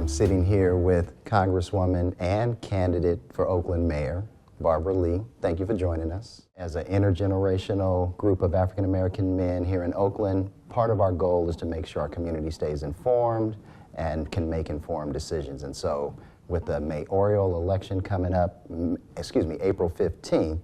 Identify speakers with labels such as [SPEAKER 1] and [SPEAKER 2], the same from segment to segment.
[SPEAKER 1] I'm sitting here with Congresswoman and candidate for Oakland Mayor, Barbara Lee. Thank you for joining us. As an intergenerational group of African American men here in Oakland, part of our goal is to make sure our community stays informed and can make informed decisions. And so with the mayoral election coming up, April 15th,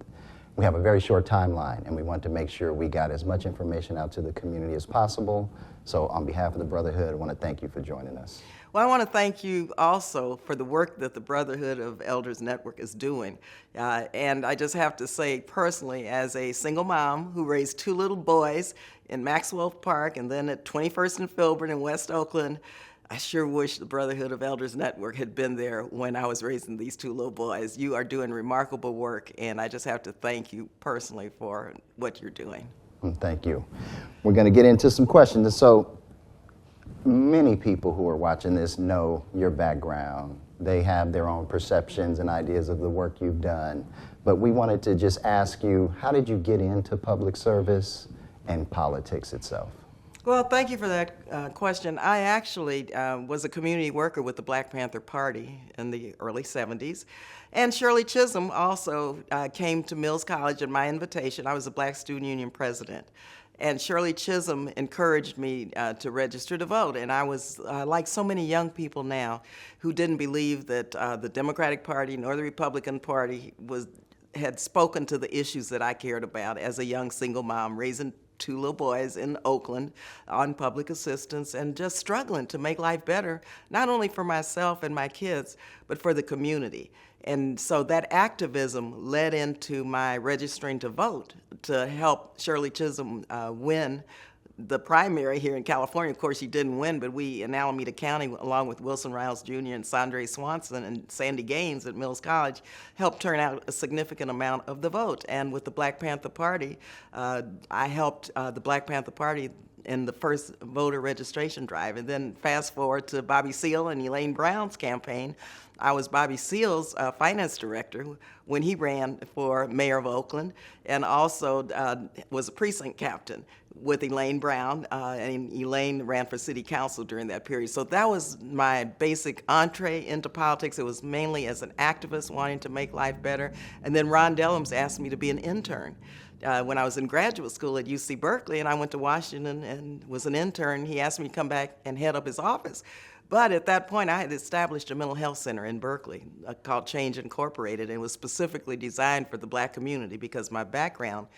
[SPEAKER 1] we have a very short timeline, and we want to make sure we got as much information out to the community as possible. So on behalf of the Brotherhood, I want to thank you for joining us.
[SPEAKER 2] Well, I want to thank you also for the work that the Brotherhood of Elders Network is doing. And I just have to say personally, as a single mom who raised two little boys in Maxwell Park and then at 21st and Filbert in West Oakland, I sure wish the Brotherhood of Elders Network had been there when I was raising these two little boys. You are doing remarkable work, and I just have to thank you personally for what you're doing.
[SPEAKER 1] Thank you. We're going to get into some questions. So many people who are watching this know your background. They have their own perceptions and ideas of the work you've done. But we wanted to just ask you, how did you get into public service and politics itself?
[SPEAKER 2] Well, thank you for that question. I actually was a community worker with the Black Panther Party in the early 70s. And Shirley Chisholm also came to Mills College at my invitation. I was a Black Student Union president. And Shirley Chisholm encouraged me to register to vote. And I was, like so many young people now, who didn't believe that the Democratic Party nor the Republican Party had spoken to the issues that I cared about as a young single mom raising two little boys in Oakland on public assistance and just struggling to make life better, not only for myself and my kids, but for the community. And so that activism led into my registering to vote to help Shirley Chisholm win the primary here in California. Of course, she didn't win, but we in Alameda County, along with Wilson Riles Jr. and Sandre Swanson and Sandy Gaines at Mills College, helped turn out a significant amount of the vote. And with the Black Panther Party, I helped the Black Panther Party in the first voter registration drive. And then fast forward to Bobby Seale and Elaine Brown's campaign. I was Bobby Seale's finance director when he ran for mayor of Oakland, and also was a precinct captain with Elaine Brown, and Elaine ran for city council during that period. So that was my basic entree into politics. It was mainly as an activist wanting to make life better. And then Ron Dellums asked me to be an intern. When I was in graduate school at UC Berkeley, and I went to Washington and was an intern, he asked me to come back and head up his office. But at that point, I had established a mental health center in Berkeley called Change Incorporated, and it was specifically designed for the Black community because my background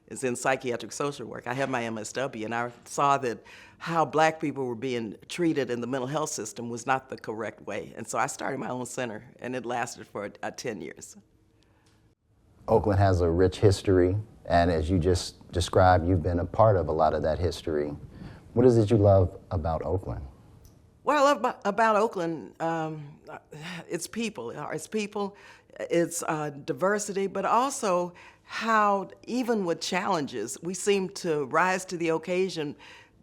[SPEAKER 2] is in psychiatric social work. I have my MSW, and I saw that how Black people were being treated in the mental health system was not the correct way. And so I started my own center, and it lasted for 10 years.
[SPEAKER 1] Oakland has a rich history, and as you just described, you've been a part of a lot of that history. What is it you love about Oakland?
[SPEAKER 2] What I love about Oakland, it's people. It's diversity, but also how even with challenges, we seem to rise to the occasion,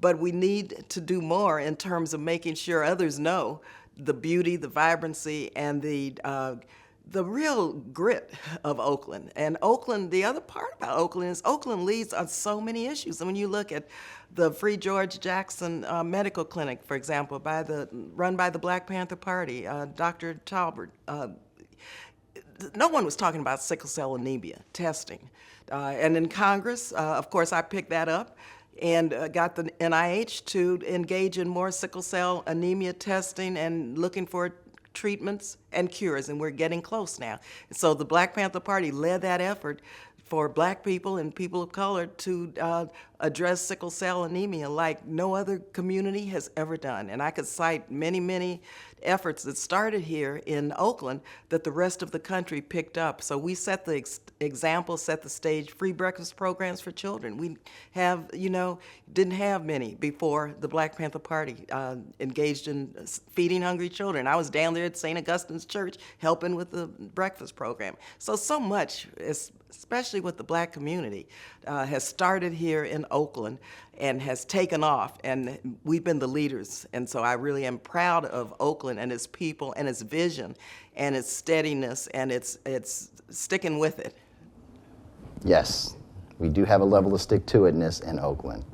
[SPEAKER 2] but we need to do more in terms of making sure others know the beauty, the vibrancy, and the real grit of Oakland. And Oakland, the other part about Oakland is Oakland leads on so many issues. And when you look at the Free George Jackson Medical Clinic, for example, run by the Black Panther Party, Dr. Talbert, no one was talking about sickle cell anemia testing. And in Congress, of course, I picked that up and got the NIH to engage in more sickle cell anemia testing and looking for treatments and cures, and we're getting close now. So the Black Panther Party led that effort for Black people and people of color to address sickle cell anemia like no other community has ever done. And I could cite many, many efforts that started here in Oakland that the rest of the country picked up. So we set the example, set the stage, free breakfast programs for children. We have, didn't have many before the Black Panther Party engaged in feeding hungry children. I was down there at St. Augustine's Church helping with the breakfast program. So much, especially with the Black community, has started here in Oakland and has taken off, and we've been the leaders. And so I really am proud of Oakland and its people and its vision and its steadiness and its sticking with it.
[SPEAKER 1] Yes, we do have a level of stick-to-itness in Oakland.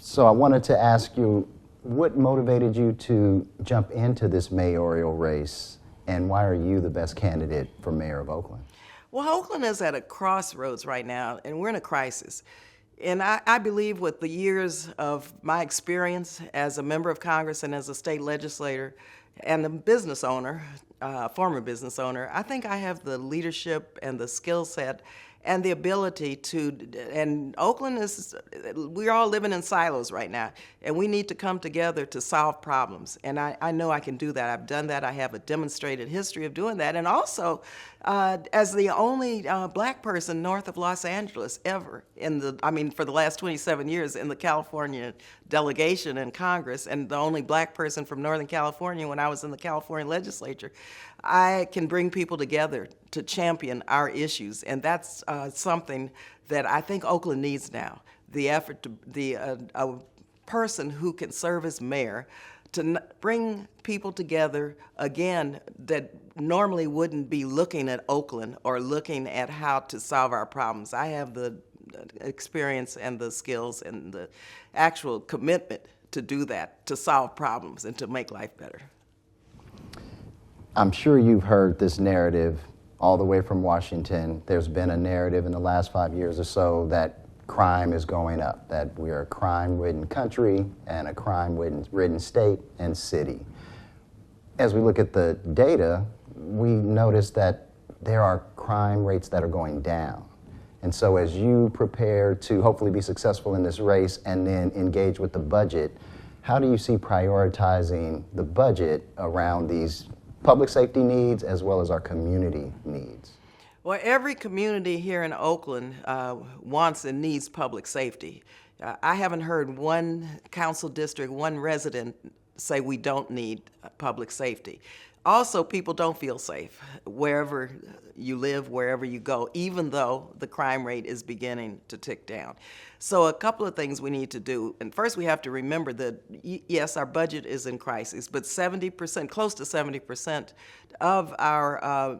[SPEAKER 1] So I wanted to ask you, what motivated you to jump into this mayoral race, and why are you the best candidate for mayor of Oakland?
[SPEAKER 2] Well, Oakland is at a crossroads right now, and we're in a crisis. And I believe with the years of my experience as a member of Congress and as a state legislator and a business owner, former business owner, I think I have the leadership and the skill set and the ability to, and Oakland is, we're all living in silos right now, and we need to come together to solve problems. And I know I can do that. I've done that. I have a demonstrated history of doing that. And also, as the only black person north of Los Angeles ever for the last 27 years in the California delegation in Congress, and the only black person from Northern California when I was in the California legislature, I can bring people together to champion our issues, and that's something that I think Oakland needs now. The effort to a person who can serve as mayor to bring people together again that normally wouldn't be looking at Oakland or looking at how to solve our problems. I have the experience and the skills and the actual commitment to do that, to solve problems and to make life better.
[SPEAKER 1] I'm sure you've heard this narrative all the way from Washington. There's been a narrative in the last 5 years or so that crime is going up, that we're a crime-ridden country and a crime-ridden state and city. As we look at the data, we notice that there are crime rates that are going down. And so as you prepare to hopefully be successful in this race and then engage with the budget, how do you see prioritizing the budget around these public safety needs as well as our community needs?
[SPEAKER 2] Well, every community here in Oakland wants and needs public safety. I haven't heard one council district, one resident say we don't need public safety. Also, people don't feel safe wherever you live, wherever you go, even though the crime rate is beginning to tick down. So a couple of things we need to do. And first, we have to remember that, yes, our budget is in crisis, but 70%, close to 70% of our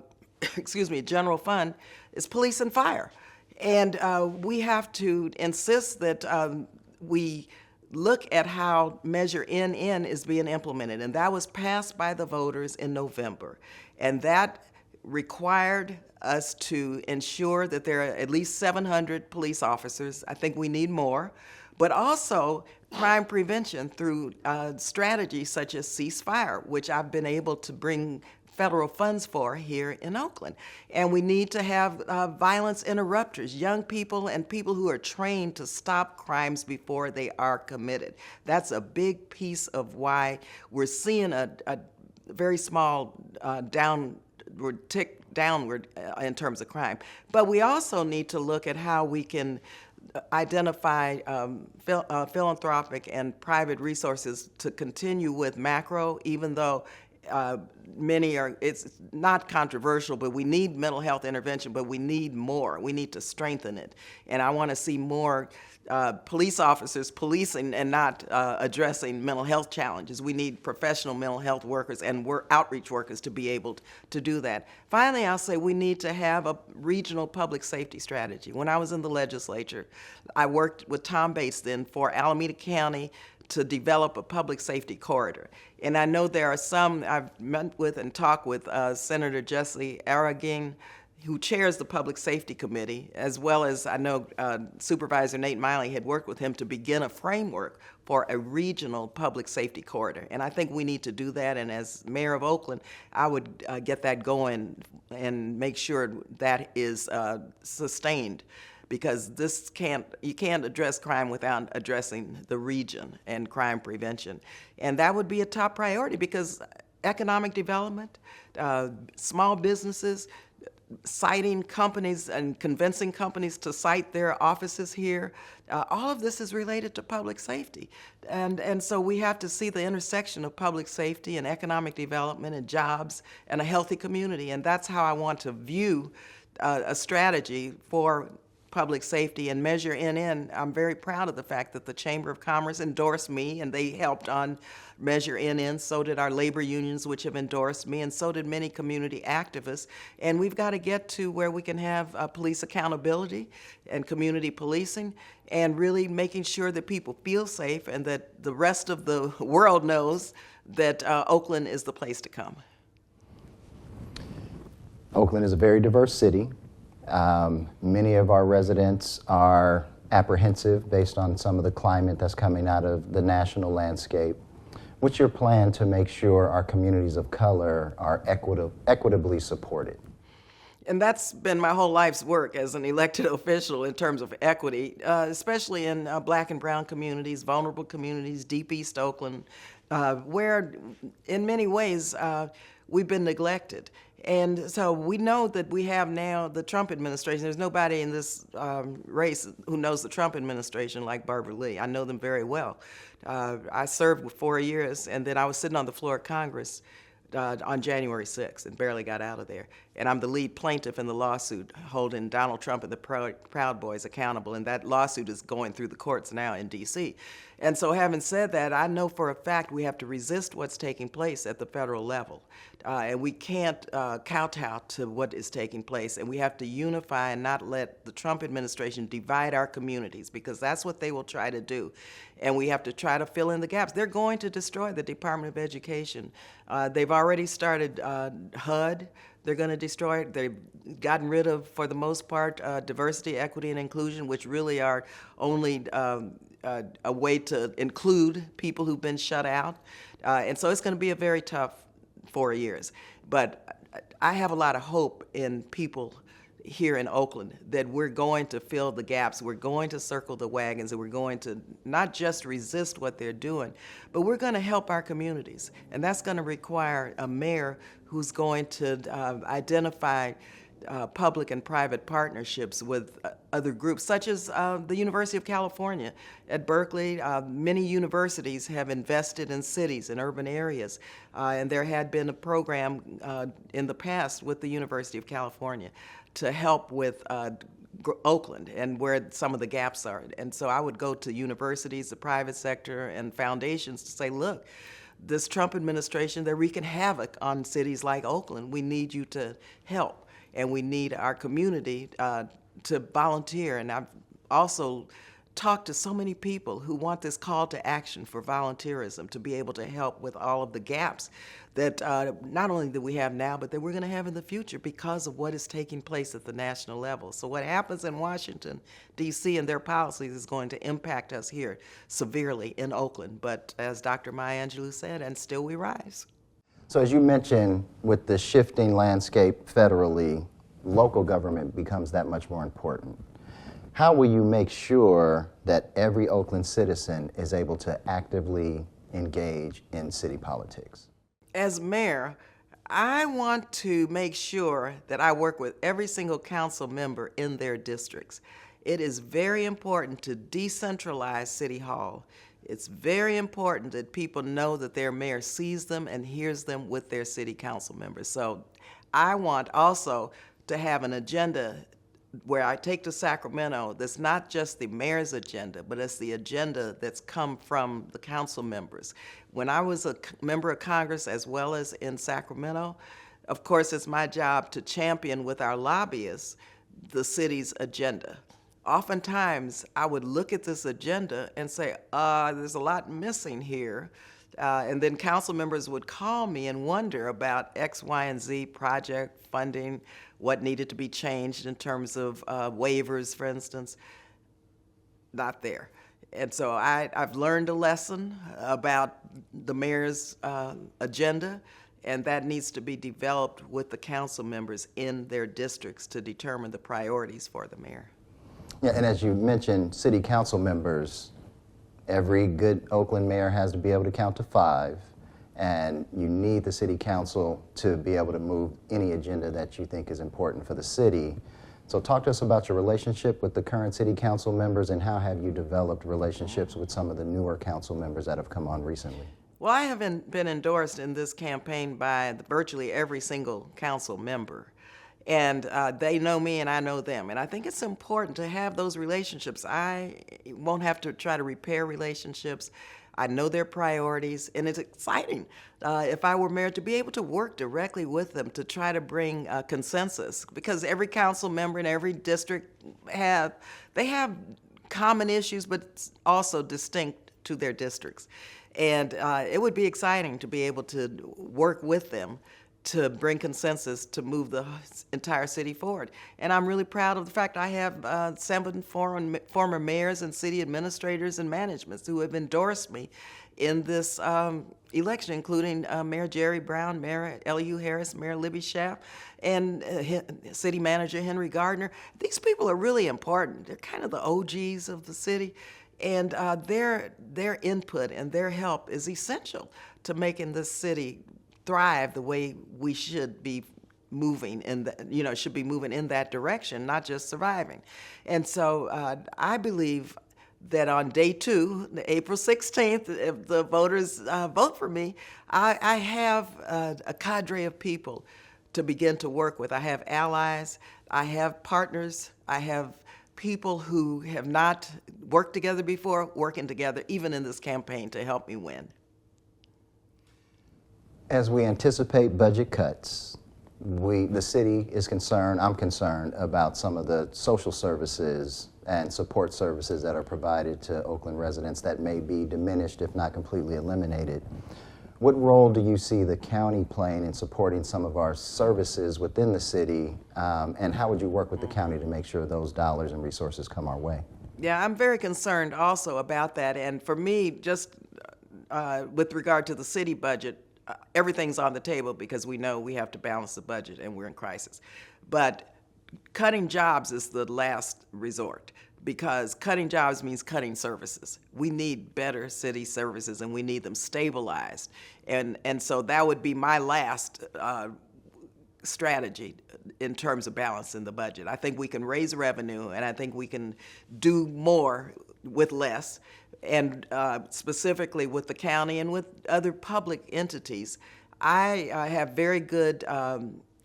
[SPEAKER 2] general fund is police and fire. And we have to insist that we look at how Measure NN is being implemented. And that was passed by the voters in November. And that required us to ensure that there are at least 700 police officers. I think we need more. But also crime prevention through strategies such as Cease Fire, which I've been able to bring federal funds for here in Oakland. And we need to have violence interrupters, young people and people who are trained to stop crimes before they are committed. That's a big piece of why we're seeing a very small tick downward in terms of crime. But we also need to look at how we can identify philanthropic and private resources to continue with macro, even though it's not controversial, but we need mental health intervention, but we need more. We need to strengthen it. And I want to see more police officers policing and not addressing mental health challenges. We need professional mental health workers and outreach workers to be able to do that. Finally, I'll say we need to have a regional public safety strategy. When I was in the legislature, I worked with Tom Bates then for Alameda County to develop a public safety corridor. And I know there are some, I've met with and talked with Senator Jesse Arreguín, who chairs the Public Safety Committee, as well as I know Supervisor Nate Miley had worked with him to begin a framework for a regional public safety corridor. And I think we need to do that, and as mayor of Oakland, I would get that going and make sure that is sustained, because you can't address crime without addressing the region and crime prevention. And that would be a top priority, because economic development, small businesses, citing companies and convincing companies to cite their offices here, all of this is related to public safety. And so we have to see the intersection of public safety and economic development and jobs and a healthy community. And that's how I want to view a strategy for public safety and Measure NN, I'm very proud of the fact that the Chamber of Commerce endorsed me and they helped on Measure NN. So did our labor unions, which have endorsed me, and so did many community activists. And we've got to get to where we can have police accountability and community policing, and really making sure that people feel safe and that the rest of the world knows that Oakland is the place to come.
[SPEAKER 1] Oakland is a very diverse city. Many of our residents are apprehensive based on some of the climate that's coming out of the national landscape. What's your plan to make sure our communities of color are equitably supported?
[SPEAKER 2] And that's been my whole life's work as an elected official in terms of equity, especially in black and brown communities, vulnerable communities, deep East Oakland, where in many ways we've been neglected. And so we know that we have now the Trump administration. There's nobody in this race who knows the Trump administration like Barbara Lee. I know them very well. I served for 4 years, and then I was sitting on the floor of Congress on January 6th and barely got out of there. And I'm the lead plaintiff in the lawsuit holding Donald Trump and the Proud Boys accountable, and that lawsuit is going through the courts now in D.C. And so having said that, I know for a fact we have to resist what's taking place at the federal level. And we can't kowtow to what is taking place, and we have to unify and not let the Trump administration divide our communities, because that's what they will try to do. And we have to try to fill in the gaps. They're going to destroy the Department of Education. They've already started HUD. They're going to destroy it. They've gotten rid of, for the most part, diversity, equity, and inclusion, which really are only a way to include people who've been shut out. And so it's going to be a very tough 4 years. But I have a lot of hope in people here in Oakland that we're going to fill the gaps, we're going to circle the wagons, and we're going to not just resist what they're doing, but we're going to help our communities. And that's going to require a mayor who's going to identify public and private partnerships with other groups, such as the University of California. At Berkeley, many universities have invested in cities and urban areas, and there had been a program in the past with the University of California to help with Oakland and where some of the gaps are. And so I would go to universities, the private sector, and foundations to say, look, this Trump administration, they're wreaking havoc on cities like Oakland. We need you to help, and we need our community to volunteer. And I've also talked to so many people who want this call to action for volunteerism to be able to help with all of the gaps that not only that we have now, but that we're going to have in the future because of what is taking place at the national level. So what happens in Washington, D.C. and their policies is going to impact us here severely in Oakland. But as Dr. Maya Angelou said, and still we rise.
[SPEAKER 1] So as you mentioned, with the shifting landscape federally, local government becomes that much more important. How will you make sure that every Oakland citizen is able to actively engage in city politics?
[SPEAKER 2] As mayor, I want to make sure that I work with every single council member in their districts. It is very important to decentralize City Hall. It's very important that people know that their mayor sees them and hears them with their city council members. So I want also to have an agenda where I take to Sacramento that's not just the mayor's agenda, but it's the agenda that's come from the council members. When I was a member of Congress as well as in Sacramento, of course it's my job to champion with our lobbyists the city's agenda. Oftentimes I would look at this agenda and say, there's a lot missing here. And then council members would call me and wonder about X, Y, and Z project funding, what needed to be changed in terms of waivers, for instance. Not there. And so I've learned a lesson about the mayor's agenda, and that needs to be developed with the council members in their districts to determine the priorities for the mayor.
[SPEAKER 1] Yeah, and as you mentioned, city council members, every good Oakland mayor has to be able to count to 5, and you need the city council to be able to move any agenda that you think is important for the city. So talk to us about your relationship with the current city council members, and how have you developed relationships with some of the newer council members that have come on recently?
[SPEAKER 2] Well, I have been endorsed in this campaign by virtually every single council member. And they know me and I know them. And I think it's important to have those relationships. I won't have to try to repair relationships. I know their priorities, and it's exciting, if I were mayor, to be able to work directly with them to try to bring consensus, because every council member in every district have common issues, but also distinct to their districts. And it would be exciting to be able to work with them to bring consensus to move the entire city forward. And I'm really proud of the fact I have 7 former mayors and city administrators and managements who have endorsed me in this election, including Mayor Jerry Brown, Mayor L.U. Harris, Mayor Libby Schaaf, and City Manager Henry Gardner. These people are really important. They're kind of the OGs of the city, and their input and their help is essential to making this city thrive the way we should be moving should be moving in that direction, not just surviving. And so I believe that on day 2, April 16th, if the voters vote for me, I have a cadre of people to begin to work with. I have allies, I have partners, I have people who have not worked together before, working together, even in this campaign, to help me win.
[SPEAKER 1] As we anticipate budget cuts, the city is concerned, I'm concerned about some of the social services and support services that are provided to Oakland residents that may be diminished, if not completely eliminated. What role do you see the county playing in supporting some of our services within the city, and how would you work with the county to make sure those dollars and resources come our way?
[SPEAKER 2] Yeah, I'm very concerned also about that. And for me, just with regard to the city budget, everything's on the table because we know we have to balance the budget and we're in crisis. But cutting jobs is the last resort, because cutting jobs means cutting services. We need better city services and we need them stabilized. And so that would be my last strategy in terms of balancing the budget. I think we can raise revenue, and I think we can do more with less. And specifically with the county and with other public entities, I have very good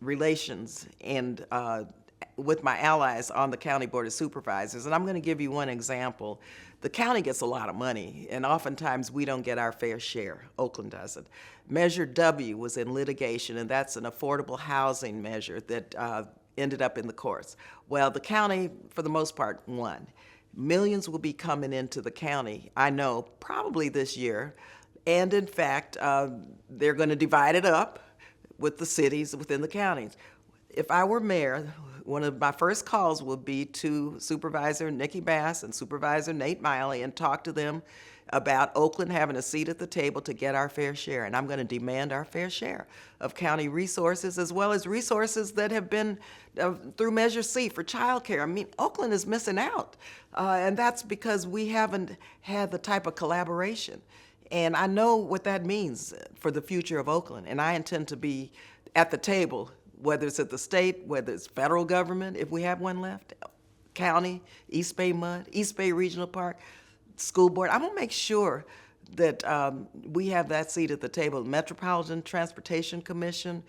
[SPEAKER 2] relations and with my allies on the County Board of Supervisors. And I'm going to give you one example. The county gets a lot of money, and oftentimes we don't get our fair share. Oakland doesn't. Measure W was in litigation, and that's an affordable housing measure that ended up in the courts. Well, the county, for the most part, won. Millions will be coming into the county, I know, probably this year. And in fact, they're going to divide it up with the cities within the counties. If I were mayor, one of my first calls would be to Supervisor Nikki Bass and Supervisor Nate Miley and talk to them about Oakland having a seat at the table to get our fair share. And I'm going to demand our fair share of county resources, as well as resources that have been through Measure C for childcare. I mean, Oakland is missing out. And that's because we haven't had the type of collaboration. And I know what that means for the future of Oakland. And I intend to be at the table, whether it's at the state, whether it's federal government, if we have one left, county, East Bay MUD, East Bay Regional Park, school board. I'm gonna make sure that we have that seat at the table. Metropolitan Transportation Commission,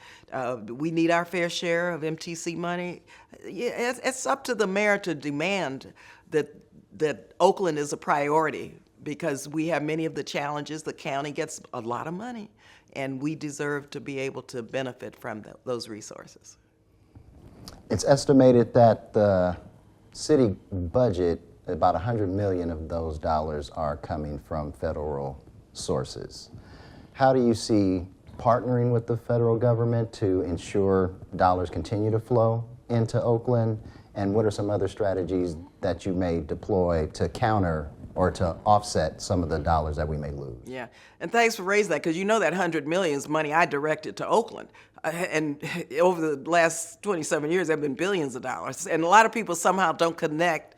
[SPEAKER 2] we need our fair share of MTC money. Yeah, it's up to the mayor to demand that Oakland is a priority, because we have many of the challenges. The county gets a lot of money, and we deserve to be able to benefit from those resources.
[SPEAKER 1] It's estimated that the city budget, about $100 million of those dollars are coming from federal sources. How do you see partnering with the federal government to ensure dollars continue to flow into Oakland? And what are some other strategies that you may deploy to counter or to offset some of the dollars that we may lose?
[SPEAKER 2] Yeah, and thanks for raising that, because you know that $100 million is money I directed to Oakland. And over the last 27 years, there have been billions of dollars. And a lot of people somehow don't connect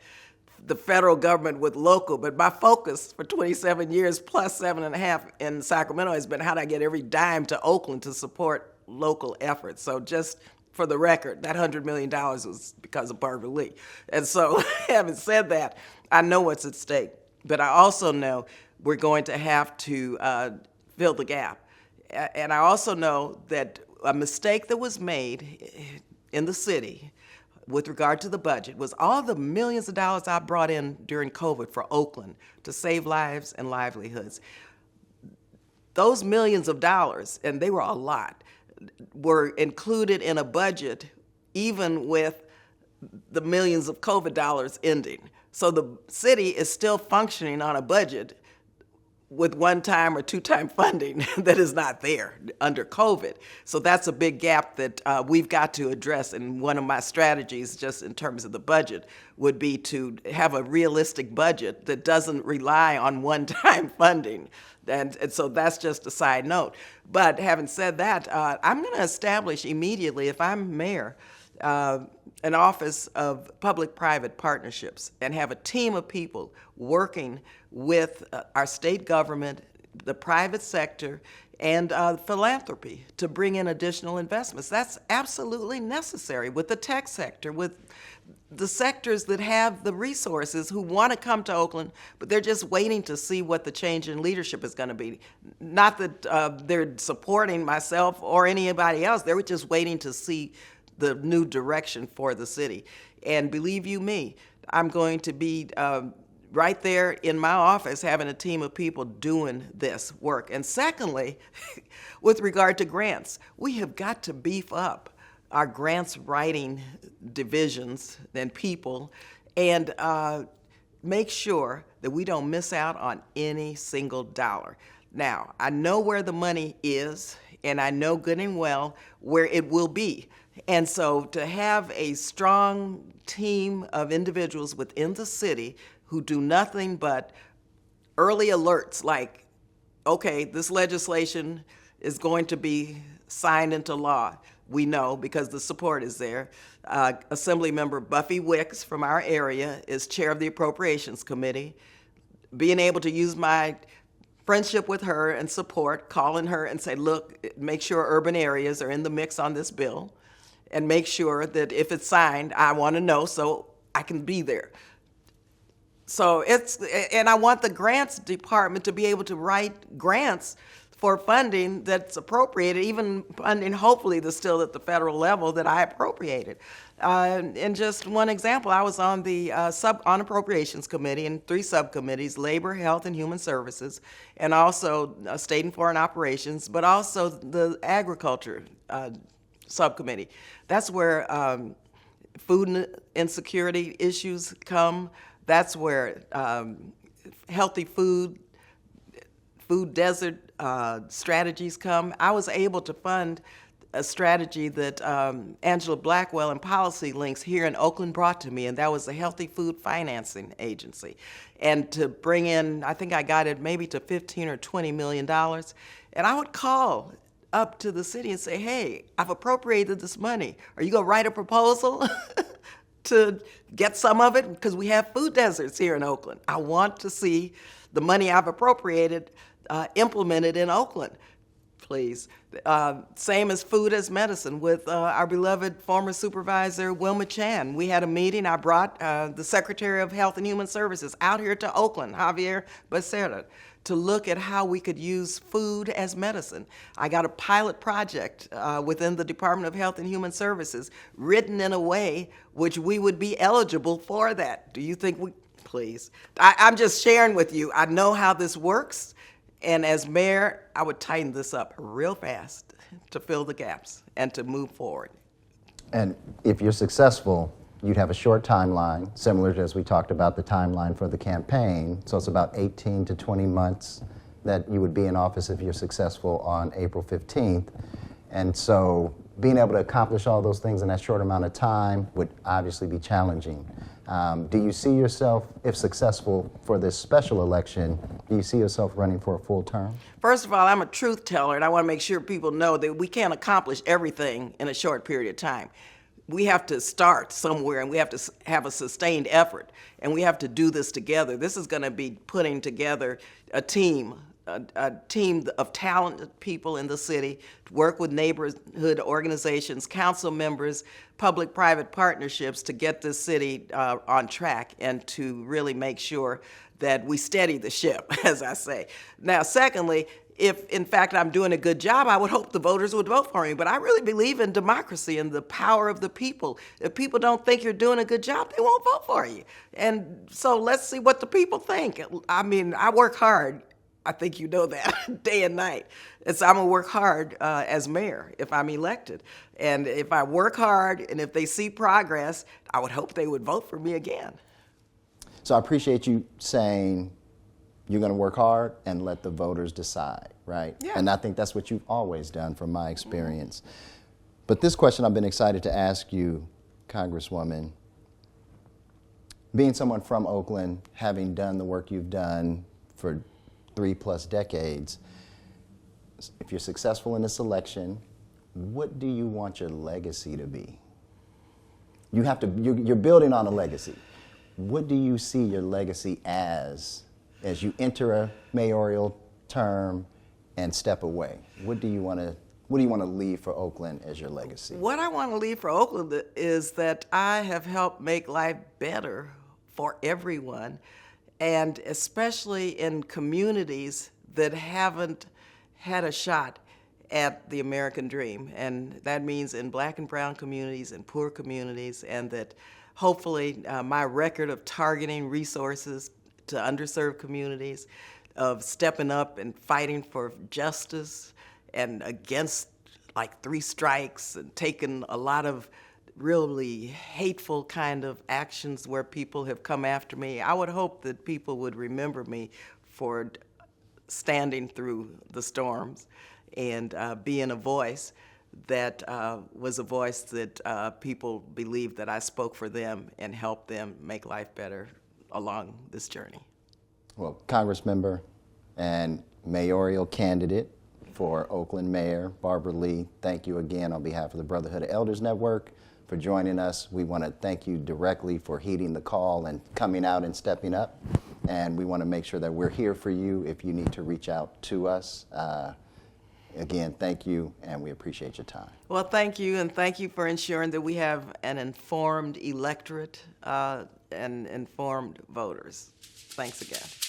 [SPEAKER 2] the federal government with local, but my focus for 27 years plus 7.5 in Sacramento has been how do I get every dime to Oakland to support local efforts. So just for the record, that $100 million was because of Barbara Lee. And so having said that, I know what's at stake, but I also know we're going to have to fill the gap. And I also know that a mistake that was made in the city with regard to the budget was all the millions of dollars I brought in during COVID for Oakland to save lives and livelihoods. Those millions of dollars, and they were a lot, were included in a budget even with the millions of COVID dollars ending. So the city is still functioning on a budget with one-time or two-time funding that is not there under COVID. So that's a big gap that we've got to address. And one of my strategies, just in terms of the budget, would be to have a realistic budget that doesn't rely on one-time funding. And so that's just a side note. But having said that, I'm going to establish immediately, if I'm mayor, an office of public-private partnerships and have a team of people working with our state government, the private sector, and philanthropy to bring in additional investments. That's absolutely necessary with the tech sector, with the sectors that have the resources who want to come to Oakland, but they're just waiting to see what the change in leadership is going to be. Not that they're supporting myself or anybody else, they're just waiting to see the new direction for the city. And believe you me, I'm going to be right there in my office having a team of people doing this work. And secondly, with regard to grants, we have got to beef up our grants writing divisions and people and make sure that we don't miss out on any single dollar. Now, I know where the money is, and I know good and well where it will be. And so to have a strong team of individuals within the city who do nothing but early alerts like, okay, this legislation is going to be signed into law. We know because the support is there. Assemblymember Buffy Wicks from our area is chair of the Appropriations Committee. Being able to use my friendship with her and support, calling her and say, look, make sure urban areas are in the mix on this bill, and make sure that if it's signed, I want to know so I can be there. So and I want the grants department to be able to write grants for funding that's appropriated, even funding hopefully that's still at the federal level that I appropriated. And just one example, I was on the on Appropriations Committee and 3 subcommittees, Labor, Health, and Human Services, and also State and Foreign Operations, but also the Agriculture subcommittee. That's where food insecurity issues come. That's where healthy food desert strategies come. I was able to fund a strategy that Angela Blackwell and Policy Links here in Oakland brought to me, and that was the Healthy Food Financing Agency. And to bring in, I think I got it maybe to $15 or $20 million. And I would call up to the city and say, hey, I've appropriated this money. Are you going to write a proposal to get some of it? Because we have food deserts here in Oakland. I want to see the money I've appropriated implemented in Oakland, please. Same as food as medicine with our beloved former supervisor, Wilma Chan. We had a meeting. I brought the Secretary of Health and Human Services out here to Oakland, Javier Becerra, to look at how we could use food as medicine. I got a pilot project within the Department of Health and Human Services written in a way which we would be eligible for that. Do you think we, please? I'm just sharing with you. I know how this works. And as mayor, I would tighten this up real fast to fill the gaps and to move forward.
[SPEAKER 1] And if you're successful, you'd have a short timeline, similar to as we talked about the timeline for the campaign. So it's about 18 to 20 months that you would be in office if you're successful on April 15th. And so being able to accomplish all those things in that short amount of time would obviously be challenging. Do you see yourself, if successful for this special election, do you see yourself running for a full term?
[SPEAKER 2] First of all, I'm a truth teller, and I want to make sure people know that we can't accomplish everything in a short period of time. We have to start somewhere, and we have to have a sustained effort, and we have to do this together. This is going to be putting together a team of talented people in the city to work with neighborhood organizations, council members, public-private partnerships to get this city on track and to really make sure that we steady the ship, as I say. Now, secondly, if in fact I'm doing a good job, I would hope the voters would vote for me. But I really believe in democracy and the power of the people. If people don't think you're doing a good job, they won't vote for you. And so let's see what the people think. I mean, I work hard. I think you know that, day and night. And so I'm going to work hard as mayor if I'm elected. And if I work hard and if they see progress, I would hope they would vote for me again.
[SPEAKER 1] So I appreciate you saying you're going to work hard and let the voters decide, right?
[SPEAKER 2] Yeah.
[SPEAKER 1] And I think that's what you've always done from my experience. But this question I've been excited to ask you, Congresswoman, being someone from Oakland, having done the work you've done for 3+ decades, if you're successful in this election, what do you want your legacy to be? You have to, you're building on a legacy. What do you see your legacy as you enter a mayoral term and step away? What do you want to leave for Oakland as your legacy?
[SPEAKER 2] What I want to leave for Oakland is that I have helped make life better for everyone, and especially in communities that haven't had a shot at the American dream. And that means in black and brown communities and poor communities, and that hopefully my record of targeting resources to underserved communities, of stepping up and fighting for justice and against like 3 strikes and taking a lot of really hateful kind of actions where people have come after me. I would hope that people would remember me for standing through the storms and being a voice that was a voice that people believed that I spoke for them and helped them make life better along this journey.
[SPEAKER 1] Well, Congressmember and mayoral candidate for Oakland Mayor Barbara Lee, thank you again on behalf of the Brotherhood of Elders Network for joining us. We want to thank you directly for heeding the call and coming out and stepping up. And we want to make sure that we're here for you if you need to reach out to us. Again, thank you, and we appreciate your time.
[SPEAKER 2] Well, thank you, and thank you for ensuring that we have an informed electorate and informed voters. Thanks again.